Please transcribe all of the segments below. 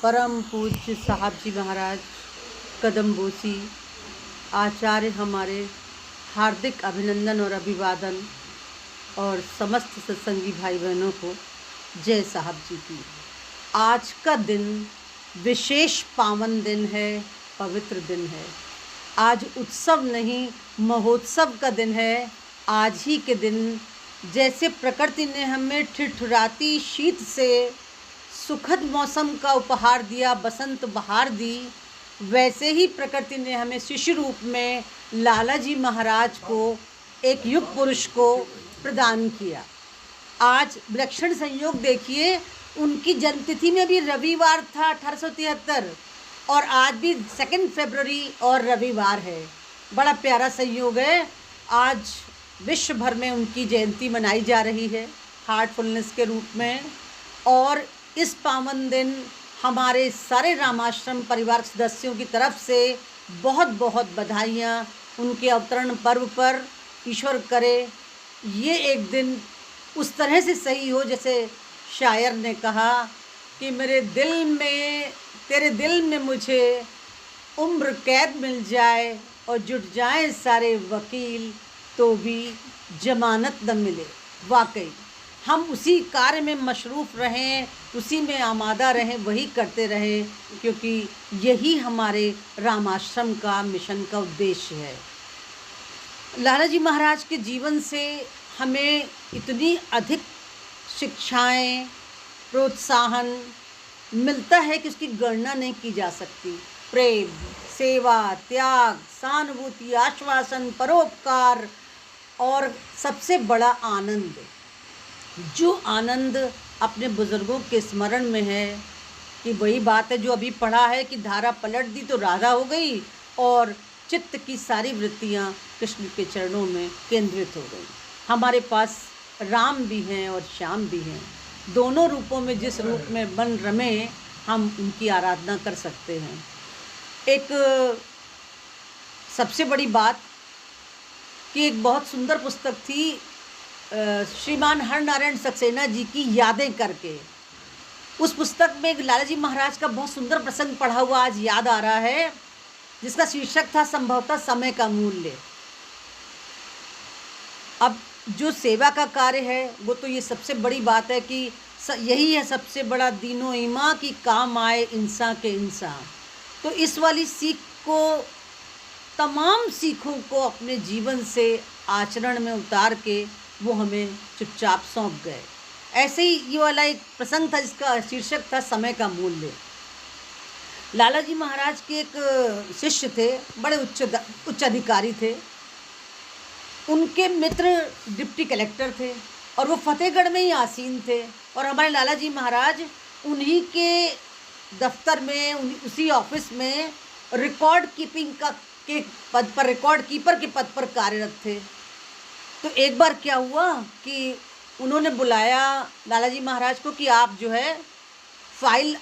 परम पूज्य साहब जी महाराज कदम बोसी आचार्य हमारे हार्दिक अभिनंदन और अभिवादन, और समस्त सत्संगी भाई बहनों को जय साहब जी की। आज का दिन विशेष पावन दिन है, पवित्र दिन है। आज उत्सव नहीं महोत्सव का दिन है। आज ही के दिन जैसे प्रकृति ने हमें ठिठुराती शीत से सुखद मौसम का उपहार दिया, बसंत बहार दी, वैसे ही प्रकृति ने हमें शिशु रूप में लाला जी महाराज को, एक युग पुरुष को प्रदान किया। आज विलक्षण संयोग देखिए, उनकी जन्मतिथि में भी रविवार था 1873, और आज भी 2 फरवरी और रविवार है। बड़ा प्यारा संयोग है। आज विश्व भर में उनकी जयंती मनाई जा रही है हार्टफुलनेस के रूप में। और इस पावन दिन हमारे सारे रामाश्रम परिवार सदस्यों की तरफ से बहुत बहुत बधाइयाँ उनके अवतरण पर्व पर। ईश्वर करे ये एक दिन उस तरह से सही हो जैसे शायर ने कहा कि तेरे दिल में मुझे उम्र कैद मिल जाए और जुट जाएं सारे वकील तो भी जमानत न मिले। वाकई हम उसी कार्य में मशरूफ़ रहें, उसी में आमादा रहें, वही करते रहें, क्योंकि यही हमारे रामाश्रम का मिशन का उद्देश्य है। लाला जी महाराज के जीवन से हमें इतनी अधिक शिक्षाएं, प्रोत्साहन मिलता है कि उसकी गणना नहीं की जा सकती। प्रेम, सेवा, त्याग, सहानुभूति, आश्वासन, परोपकार और सबसे बड़ा आनंद, जो आनंद अपने बुज़ुर्गों के स्मरण में है। कि वही बात है जो अभी पढ़ा है कि धारा पलट दी तो राधा हो गई और चित्त की सारी वृत्तियाँ कृष्ण के चरणों में केंद्रित हो गई। हमारे पास राम भी हैं और श्याम भी हैं। दोनों रूपों में जिस रूप में मन रमे हम उनकी आराधना कर सकते हैं। एक सबसे बड़ी बात कि एक बहुत सुंदर पुस्तक थी श्रीमान हरनारायण सक्सेना जी की यादें करके। उस पुस्तक में लाला जी महाराज का बहुत सुंदर प्रसंग पढ़ा हुआ आज याद आ रहा है, जिसका शीर्षक था संभवतः समय का मूल्य। अब जो सेवा का कार्य है वो तो ये सबसे बड़ी बात है कि यही है सबसे बड़ा दीनो ईमा कि काम आए इंसान के इंसान। तो इस वाली सीख को, तमाम सीखों को अपने जीवन से आचरण में उतार के वो हमें चुपचाप सौंप गए। ऐसे ही ये वाला एक प्रसंग था जिसका शीर्षक था समय का मूल्य। लाला जी महाराज के एक शिष्य थे, बड़े उच्च अधिकारी थे। उनके मित्र डिप्टी कलेक्टर थे और वो फतेहगढ़ में ही आसीन थे। और हमारे लाला जी महाराज उन्हीं के दफ्तर में, उसी ऑफिस में रिकॉर्ड कीपिंग के पद पर, रिकॉर्ड कीपर के पद पर कार्यरत थे। तो एक बार क्या हुआ कि उन्होंने बुलाया लाला जी महाराज को कि आप जो है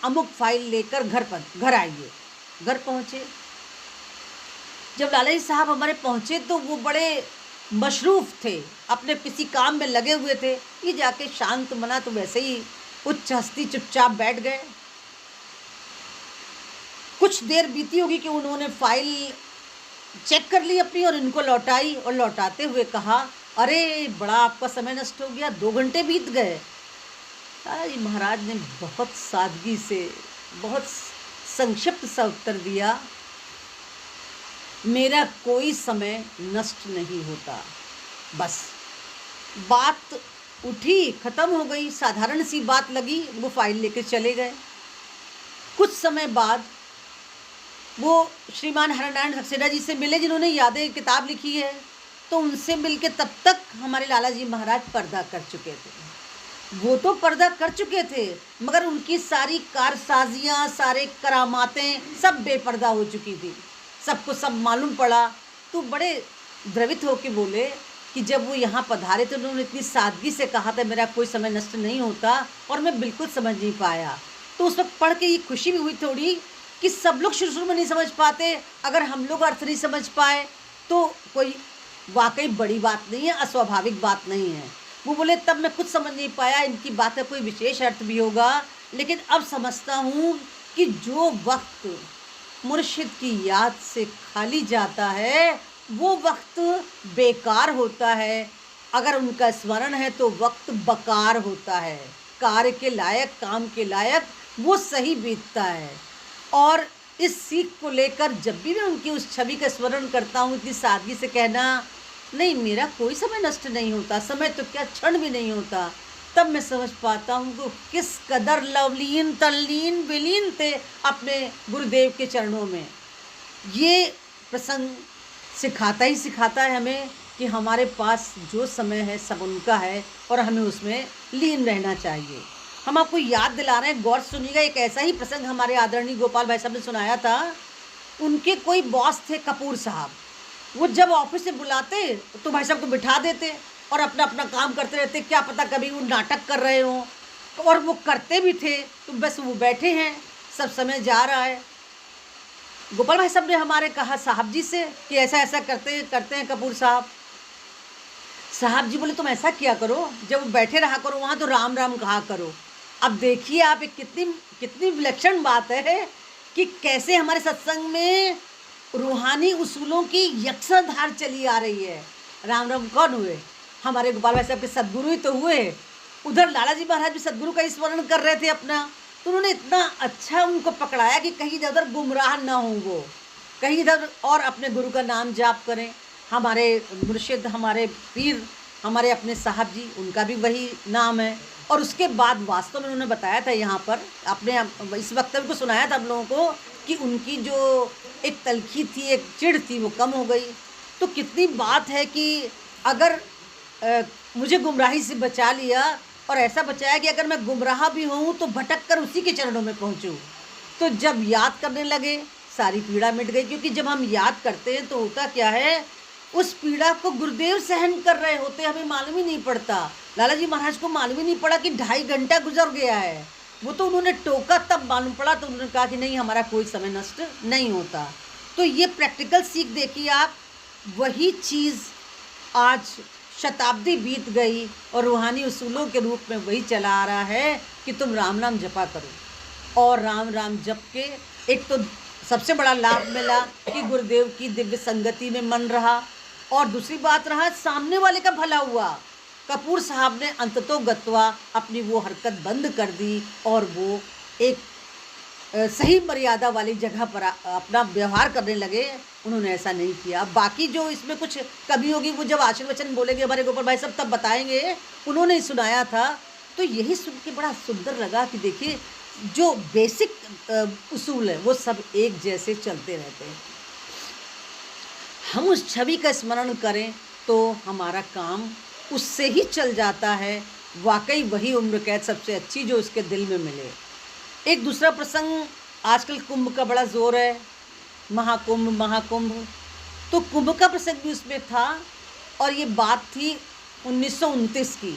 अमुक फाइल लेकर घर आइए। घर पहुँचे। जब लाला जी साहब हमारे पहुँचे तो वो बड़े मशरूफ़ थे, अपने किसी काम में लगे हुए थे। ये जाके शांत मना तो वैसे ही उच्च हस्ती चुपचाप बैठ गए। कुछ देर बीती होगी कि उन्होंने फाइल चेक कर ली अपनी और इनको लौटाई, और लौटाते हुए कहा, अरे बड़ा आपका समय नष्ट हो गया, 2 घंटे बीत गए। लाला जी महाराज ने बहुत सादगी से, बहुत संक्षिप्त सा उत्तर दिया, मेरा कोई समय नष्ट नहीं होता। बस बात उठी, ख़त्म हो गई, साधारण सी बात लगी। वो फाइल लेकर चले गए। कुछ समय बाद वो श्रीमान हरनारायण सक्सेना जी से मिले, जिन्होंने यादें किताब लिखी है। तो उनसे मिलके तब तक हमारे लाला जी महाराज पर्दा कर चुके थे। वो तो पर्दा कर चुके थे, मगर उनकी सारी कारसाजियाँ, सारे करामातें सब बेपर्दा हो चुकी थी। सबको सब मालूम पड़ा। तो बड़े द्रवित होकर बोले कि जब वो यहाँ पधारे तो उन्होंने इतनी सादगी से कहा था मेरा कोई समय नष्ट नहीं होता, और मैं बिल्कुल समझ नहीं पाया। तो उस वक्त पढ़ के ये खुशी भी हुई थोड़ी कि सब लोग शुरू में नहीं समझ पाते, अगर हम लोग अर्थ नहीं समझ पाए तो कोई वाकई बड़ी बात नहीं है, अस्वाभाविक बात नहीं है। वो बोले तब मैं कुछ समझ नहीं पाया, इनकी बात का कोई विशेष अर्थ भी होगा, लेकिन अब समझता हूँ कि जो वक्त मुर्शिद की याद से खाली जाता है वो वक्त बेकार होता है, अगर उनका स्मरण है तो वक्त बकार होता है, कार्य के लायक, काम के लायक वो सही बीतता है। और इस सीख को लेकर जब भी मैं उनकी उस छवि का स्मरण करता हूँ, इतनी सादगी से कहना, नहीं मेरा कोई समय नष्ट नहीं होता, समय तो क्या क्षण भी नहीं होता, तब मैं समझ पाता हूँ कि किस कदर लवलीन तल्लीन विलीन थे अपने गुरुदेव के चरणों में। ये प्रसंग सिखाता ही सिखाता है हमें कि हमारे पास जो समय है सब उनका है और हमें उसमें लीन रहना चाहिए। हम आपको याद दिला रहे हैं, गौर से सुनिएगा। एक ऐसा ही प्रसंग हमारे आदरणीय गोपाल भाई साहब ने सुनाया था। उनके कोई बॉस थे कपूर साहब, वो जब ऑफिस से बुलाते तो भाई साहब को बिठा देते और अपना अपना काम करते रहते। क्या पता कभी वो नाटक कर रहे हों, और वो करते भी थे, तो बस वो बैठे हैं, सब समय जा रहा है। गोपाल भाई साहब ने हमारे कहा साहब जी से कि ऐसा ऐसा करते हैं कपूर साहब। साहब जी बोले तुम ऐसा किया करो, जब वो बैठे रहा करो वहाँ तो राम राम कहा करो। अब देखिए आप, एक कितनी विलक्षण बात है कि कैसे हमारे सत्संग में रूहानी उसूलों की यकसरधार चली आ रही है। राम राम कौन हुए? हमारे गोपाल भाई साहब के सदगुरु ही तो हुए। उधर लालाजी महाराज भी सदगुरु का स्मरण कर रहे थे अपना, तो उन्होंने इतना अच्छा उनको पकड़ाया कि कहीं इधर उधर गुमराह ना हो, वो कहीं इधर और अपने गुरु का नाम जाप करें। हमारे मुर्शिद, हमारे पीर, हमारे अपने साहब जी, उनका भी वही नाम है। और उसके बाद वास्तव में उन्होंने बताया था यहाँ पर, अपने इस वक्तव्य को सुनाया था हम लोगों को कि उनकी जो एक तलखी थी, एक चिढ़ थी, वो कम हो गई। तो कितनी बात है कि अगर मुझे गुमराही से बचा लिया, और ऐसा बचाया कि अगर मैं गुमराह भी हूँ तो भटक कर उसी के चरणों में पहुँचूँ। तो जब याद करने लगे सारी पीड़ा मिट गई, क्योंकि जब हम याद करते हैं तो होता क्या है, उस पीड़ा को गुरुदेव सहन कर रहे होते, हमें मालूम ही नहीं पड़ता। लालाजी महाराज को मालूम ही नहीं पड़ा कि 2.5 घंटा गुजर गया है। वो तो उन्होंने टोका तब मालूम पड़ा, तो उन्होंने कहा कि नहीं हमारा कोई समय नष्ट नहीं होता। तो ये प्रैक्टिकल सीख देखिए आप, वही चीज़ आज शताब्दी बीत गई और रूहानी उसूलों के रूप में वही चला आ रहा है कि तुम राम राम जपा करो। और राम राम जप के एक तो सबसे बड़ा लाभ मिला कि गुरुदेव की दिव्य संगति में मन रहा, और दूसरी बात रहा सामने वाले का भला हुआ। कपूर साहब ने अंततो गत्वा अपनी वो हरकत बंद कर दी और वो एक सही मर्यादा वाली जगह पर अपना व्यवहार करने लगे। उन्होंने ऐसा नहीं किया। बाकी जो इसमें कुछ कमी होगी वो जब आशीर्वचन बोलेंगे हमारे गोपाल भाई सब तब बताएंगे, उन्होंने ही सुनाया था। तो यही सुन के बड़ा सुंदर लगा कि देखिए जो बेसिक उसूल है वो सब एक जैसे चलते रहते हैं। हम उस छवि का स्मरण करें तो हमारा काम उससे ही चल जाता है। वाकई वही उम्र कैद सबसे अच्छी जो उसके दिल में मिले। एक दूसरा प्रसंग, आजकल कुंभ का बड़ा जोर है, महाकुंभ। तो कुंभ का प्रसंग भी उसमें था, और ये बात थी 1929 की।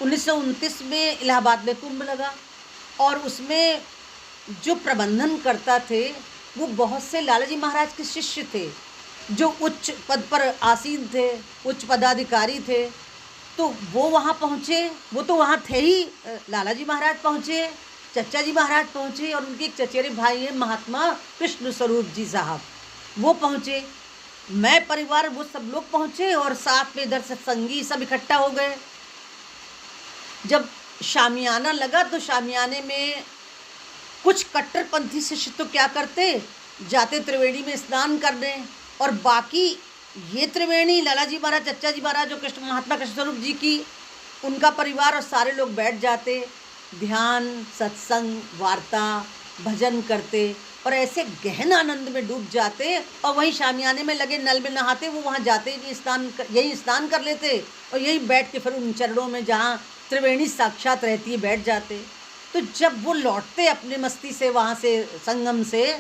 1929 में इलाहाबाद में कुंभ लगा, और उसमें जो प्रबंधन करता थे वो बहुत से लालाजी महाराज के शिष्य थे, जो उच्च पद पर आसीन थे, उच्च पदाधिकारी थे। तो वो वहाँ पहुँचे, वो तो वहाँ थे ही। लालाजी महाराज पहुँचे, चचा जी महाराज पहुँचे, और उनके एक चचेरे भाई हैं महात्मा कृष्ण स्वरूप जी साहब, वो पहुँचे। मैं परिवार वो सब लोग पहुँचे, और साथ में इधर सत्संगी सब इकट्ठा हो गए। जब शामियाना लगा तो शामियाने में कुछ कट्टरपंथी शिष्य तो क्या करते, जाते त्रिवेणी में स्नान करने, और बाकी ये त्रिवेणी लालाजी महाराज, चचा जी महाराज, जो कृष्ण महात्मा कृष्ण स्वरूप जी की, उनका परिवार और सारे लोग बैठ जाते, ध्यान, सत्संग, वार्ता, भजन करते, और ऐसे गहन आनंद में डूब जाते। और वहीं शामियाने में लगे नल में नहाते, वो वहाँ जाते ही यही स्नान कर लेते, और यही बैठ के फिर उन चरणों में जहाँ त्रिवेणी साक्षात रहती है बैठ जाते। तो जब वो लौटते अपने मस्ती से वहाँ से, संगम से,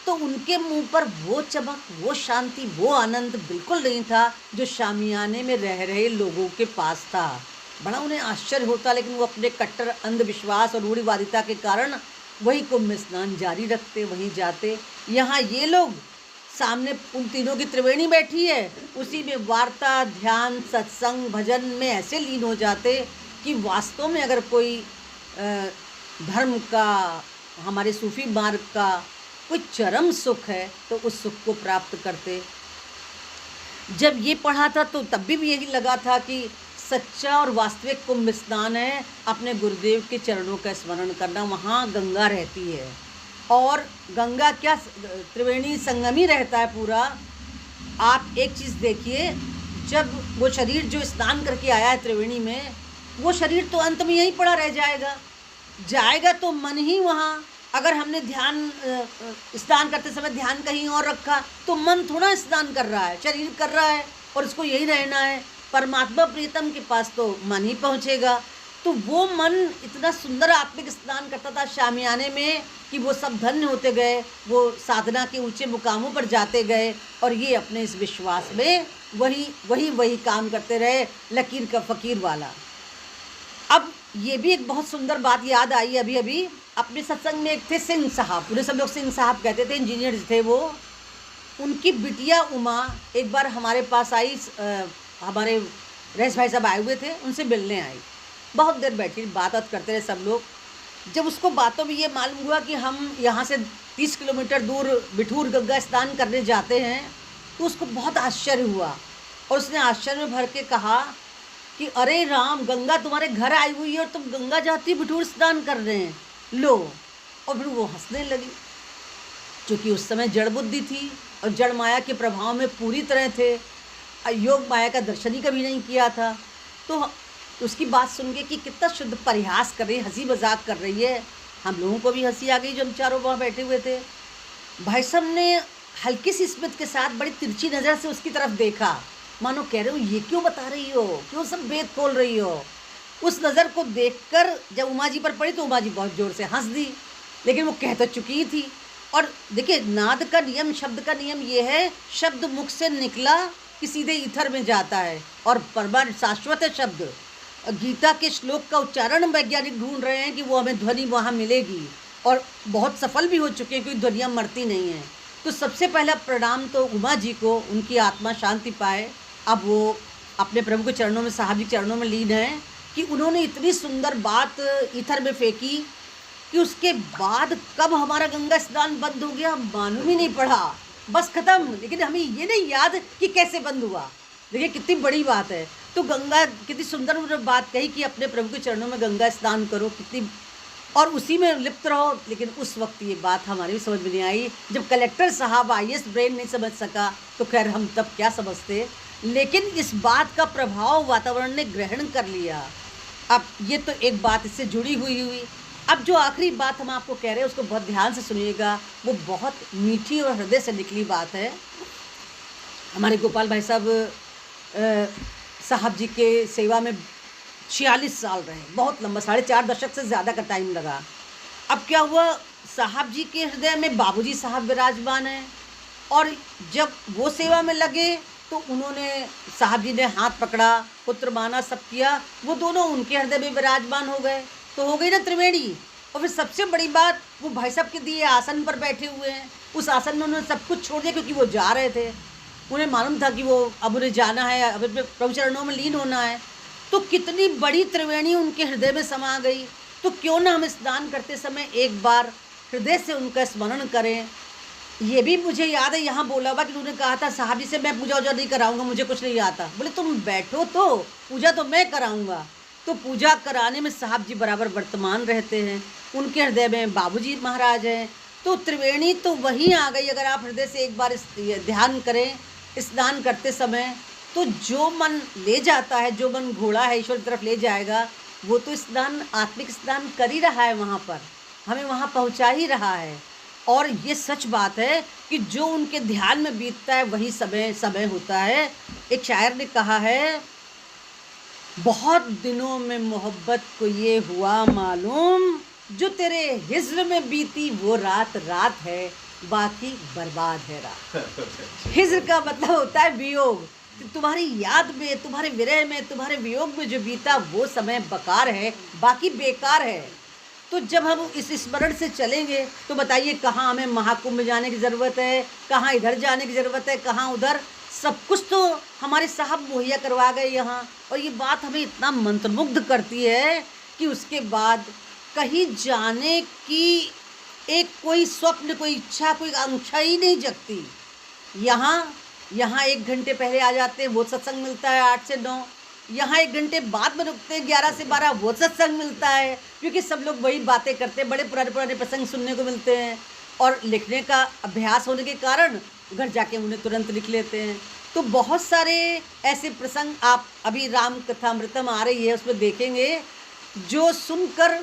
तो उनके मुंह पर वो चमक, वो शांति, वो आनंद बिल्कुल नहीं था जो शामियाने में रह रहे लोगों के पास था। बड़ा उन्हें आश्चर्य होता, लेकिन वो अपने कट्टर अंधविश्वास और रूढ़िवादिता के कारण वही कुंभ में स्नान जारी रखते, वहीं जाते। यहाँ ये लोग सामने उन तीनों की त्रिवेणी बैठी है, उसी में वार्ता, ध्यान, सत्संग, भजन में ऐसे लीन हो जाते कि वास्तव में अगर कोई धर्म का हमारे सूफी मार्ग का कोई चरम सुख है तो उस सुख को प्राप्त करते। जब ये पढ़ा था तो तब भी यही लगा था कि सच्चा और वास्तविक कुंभ स्नान है अपने गुरुदेव के चरणों का स्मरण करना। वहाँ गंगा रहती है और गंगा क्या त्रिवेणी संगम ही रहता है पूरा। आप एक चीज़ देखिए, जब वो शरीर जो स्नान करके आया है त्रिवेणी में, वो शरीर तो अंत में यहीं पड़ा रह जाएगा तो मन ही वहाँ। अगर हमने ध्यान स्नान करते समय ध्यान कहीं और रखा तो मन थोड़ा स्नान कर रहा है, शरीर कर रहा है और उसको यही रहना है। परमात्मा प्रीतम के पास तो मन ही पहुँचेगा। तो वो मन इतना सुंदर आत्मिक स्नान करता था शामियाने में कि वो सब धन्य होते गए, वो साधना के ऊंचे मुकामों पर जाते गए और ये अपने इस विश्वास में वही काम करते रहे, लकीर का फ़कीर वाला। अब ये भी एक बहुत सुंदर बात याद आई अभी अपने सत्संग में। एक थे सिंह साहब, उन्हें सब लोग सिंह साहब कहते थे, इंजीनियर थे वो। उनकी बिटिया उमा एक बार हमारे पास आई, हमारे रईस भाई साहब आए हुए थे, उनसे मिलने आई। बहुत देर बैठी बात करते रहे सब लोग। जब उसको बातों में ये मालूम हुआ कि हम यहाँ से 30 किलोमीटर दूर बिठूर गंगा स्नान करने जाते हैं तो उसको बहुत आश्चर्य हुआ और उसने आश्चर्य में भर के कहा कि अरे राम, गंगा तुम्हारे घर आई हुई है और तुम गंगा जाती बिठूर स्नान कर रहे हैं, लो। और फिर वो हंसने लगी, क्योंकि उस समय जड़ बुद्धि थी और जड़ माया के प्रभाव में पूरी तरह थे, योग माया का दर्शन ही कभी नहीं किया था। तो उसकी बात सुन के कि कितना शुद्ध परिहास कर रही है, हंसी मजाक कर रही है। हम लोगों को भी हंसी आ गई जो हम चारों वहाँ बैठे हुए थे। भाई साहब ने हल्की सी स्मित के साथ बड़ी तिरछी नज़र से उसकी तरफ देखा, मानो कह रहे हो ये क्यों बता रही हो, क्यों सब वेद खोल रही हो। उस नज़र को देखकर जब उमा जी पर पड़ी तो उमा जी बहुत ज़ोर से हंस दी, लेकिन वो कह तो चुकी ही थी। और देखिए, नाद का नियम, शब्द का नियम ये है, शब्द मुख से निकला कि सीधे ईथर में जाता है और परमाण शाश्वत है शब्द। गीता के श्लोक का उच्चारण वैज्ञानिक ढूंढ रहे हैं कि वो हमें ध्वनि वहाँ मिलेगी और बहुत सफल भी हो चुके हैं, क्योंकि ध्वनियाँ मरती नहीं हैं। तो सबसे पहला प्रणाम तो उमा जी को, उनकी आत्मा शांति पाए। अब वो अपने प्रभु के चरणों में, साहब जी के चरणों में लीन हैं कि उन्होंने इतनी सुंदर बात ईथर में फेंकी कि उसके बाद कब हमारा गंगा स्नान बंद हो गया मालूम ही नहीं पड़ा, बस ख़त्म। लेकिन हमें ये नहीं याद कि कैसे बंद हुआ। देखिए कितनी बड़ी बात है। तो गंगा, कितनी सुंदर बात कही कि अपने प्रभु के चरणों में गंगा स्नान करो, कितनी, और उसी में लिप्त रहो। लेकिन उस वक्त ये बात हमारी भी समझ में नहीं आई। जब कलेक्टर साहब IAS ब्रेन नहीं समझ सका तो खैर हम तब क्या समझते। लेकिन इस बात का प्रभाव वातावरण ने ग्रहण कर लिया। अब ये तो एक बात इससे जुड़ी हुई। अब जो आखिरी बात हम आपको कह रहे हैं उसको बहुत ध्यान से सुनिएगा, वो बहुत मीठी और हृदय से निकली बात है। हमारे गोपाल भाई साहब जी के सेवा में 46 साल रहे, बहुत लंबा, 4.5 दशक से ज़्यादा का टाइम लगा। अब क्या हुआ, साहब जी के हृदय में बाबूजी साहब विराजमान हैं और जब वो सेवा में लगे तो उन्होंने, साहब जी ने हाथ पकड़ा, पुत्र माना, सब किया, वो दोनों उनके हृदय में विराजमान हो गए। तो हो गई ना त्रिवेणी। और फिर सबसे बड़ी बात, वो भाई साहब के दिए आसन पर बैठे हुए हैं, उस आसन में उन्होंने सब कुछ छोड़ दिया, क्योंकि वो जा रहे थे, उन्हें मालूम था कि वो अब उन्हें जाना है, अब प्रभु चरणों में लीन होना है। तो कितनी बड़ी त्रिवेणी उनके हृदय में समा गई। तो क्यों ना हम स्नान करते समय एक बार हृदय से उनका स्मरण करें। ये भी मुझे याद है, यहाँ बोला हुआ कि उन्होंने कहा था साहब जी से, मैं पूजा वूजा नहीं कराऊंगा, मुझे कुछ नहीं आता। बोले तुम बैठो तो पूजा तो मैं कराऊंगा। तो पूजा कराने में साहब जी बराबर वर्तमान रहते हैं, उनके हृदय में बाबूजी महाराज हैं। तो त्रिवेणी तो वहीं आ गई। अगर आप हृदय से एक बार ध्यान करें स्नान करते समय, तो जो मन ले जाता है, जो मन घोड़ा है ईश्वर की तरफ ले जाएगा, वो तो स्नान, आत्मिक स्नान कर ही रहा है, वहाँ पर हमें वहाँ पहुँचा ही रहा है। और ये सच बात है कि जो उनके ध्यान में बीतता है वही समय होता है। एक शायर ने कहा है, बहुत दिनों में मोहब्बत को ये हुआ मालूम, जो तेरे हिज्र में बीती वो रात रात है, बाकी बर्बाद है रात। हिज्र का मतलब होता है वियोग। तुम्हारी याद में, तुम्हारे विरह में, तुम्हारे वियोग में जो बीता वो समय बकार है, बाकी बेकार है। तो जब हम इस स्मरण से चलेंगे तो बताइए कहाँ हमें महाकुंभ में जाने की ज़रूरत है, कहाँ इधर जाने की ज़रूरत है, कहाँ उधर। सब कुछ तो हमारे साहब मुहैया करवा गए यहाँ। और ये बात हमें इतना मंत्रमुग्ध करती है कि उसके बाद कहीं जाने की एक कोई स्वप्न, कोई इच्छा, कोई आकांक्षा ही नहीं जगती। यहाँ 1 घंटे पहले आ जाते हैं, वो सत्संग मिलता है 8 से 9। यहाँ 1 घंटे बाद में रुकते हैं 11 से 12, वो सत्संग मिलता है, क्योंकि सब लोग वही बातें करते हैं, बड़े पुराने प्रसंग सुनने को मिलते हैं और लिखने का अभ्यास होने के कारण घर जाके उन्हें तुरंत लिख लेते हैं। तो बहुत सारे ऐसे प्रसंग आप अभी राम कथामृतम आ रही है उसमें देखेंगे, जो सुनकर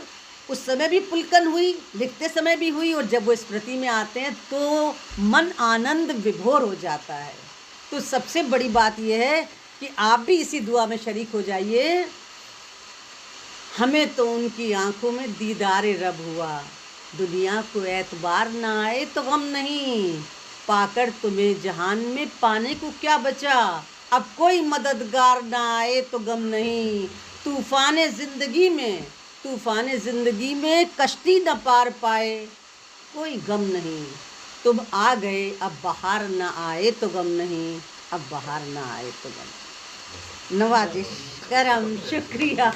उस समय भी पुलकन हुई, लिखते समय भी हुई, और जब वो स्मृति में आते हैं तो मन आनंद विभोर हो जाता है। तो सबसे बड़ी बात यह है कि आप भी इसी दुआ में शरीक हो जाइए। हमें तो उनकी आंखों में दीदारे रब हुआ, दुनिया को एतबार ना आए तो गम नहीं, पाकर तुम्हें जहान में पाने को क्या बचा, अब कोई मददगार ना आए तो गम नहीं, तूफान जिंदगी में कश्ती न पार पाए कोई गम नहीं, तुम आ गए अब बाहर ना आए तो गम नहीं, अब बाहर ना आए तो गम। नवाजिश करम, शुक्रिया।